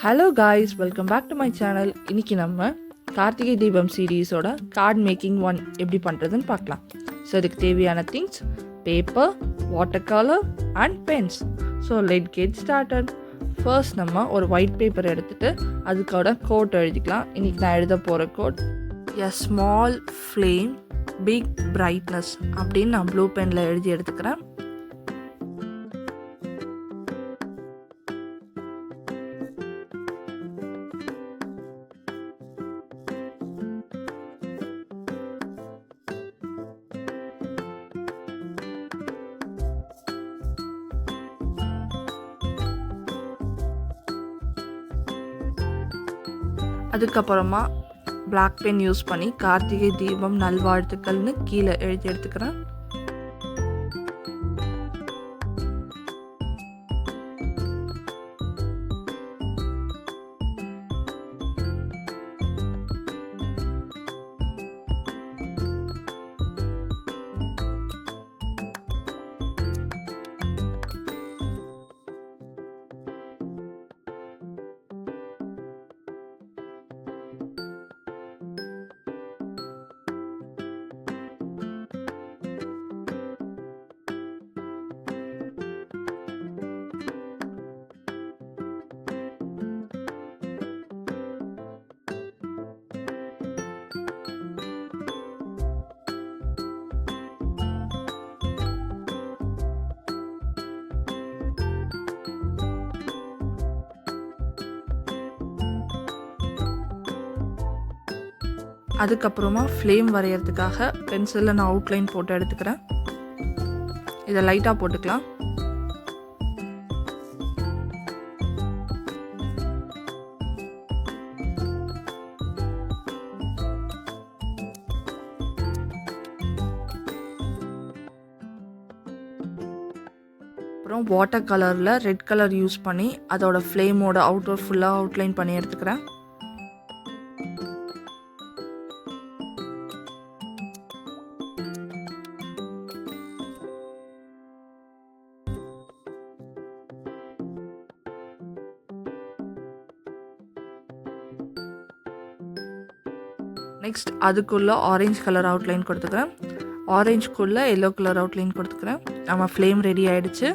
Hello guys, welcome back to my channel. இன்றைக்கி நம்ம Karthigai Deepam சீரீஸோட card making 1 எப்படி பண்ணுறதுன்னு பார்க்கலாம். ஸோ இதுக்கு தேவையான things paper, water colour and pens. So let get started. First நம்ம ஒரு ஒயிட் பேப்பர் எடுத்துகிட்டு அதுக்கோட கோட் எழுதிக்கலாம். இன்றைக்கி நான் எழுத போகிற quote a small flame big brightness அப்படின்னு நான் ப்ளூ பெனில் எழுதி எடுத்துக்கிறேன். அதுக்கப்புறமா பிளாக் பென் யூஸ் பண்ணி கார்த்திகை தீபம் நல்வாழ்த்துக்கள்னு கீழே எழுதி எடுத்துக்கிறேன். அதுக்கப்புறமா ஃப்ளேம் வரைகிறதுக்காக பென்சிலில் நான் அவுட்லைன் போட்டு எடுத்துக்கிறேன். இதை லைட்டாக போட்டுக்கலாம். அப்புறம் வாட்டர் கலரில் ரெட் கலர் யூஸ் பண்ணி அதோட ஃப்ளேமோட அவுட்டர் ஃபுல்லாக அவுட்லைன் பண்ணி எடுத்துக்கிறேன். நெக்ஸ்ட் அதுக்குள்ளே ஆரஞ்சு கலர் அவுட்லைன் கொடுத்துக்கிறேன். ஆரஞ்சுக்குள்ளே எல்லோ கலர் அவுட்லைன் கொடுத்துக்கிறேன். நம்ம ஃப்ளேம் ரெடி ஆகிடுச்சு.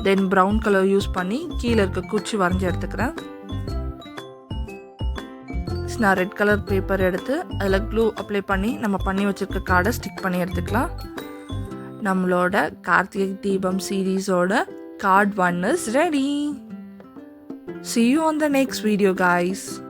தென் ப்ரௌன் கலர் யூஸ் பண்ணி கீழே இருக்க குச்சி வரைஞ்சி எடுத்துக்கிறேன். நான் ரெட் கலர் பேப்பர் எடுத்து அதில் க்ளூ அப்ளை பண்ணி நம்ம பண்ணி வச்சுருக்க கார்டை ஸ்டிக் பண்ணி எடுத்துக்கலாம். நம்மளோட Karthigai Deepam சீரீஸோட card 1 is ready. See you on the next video, guys.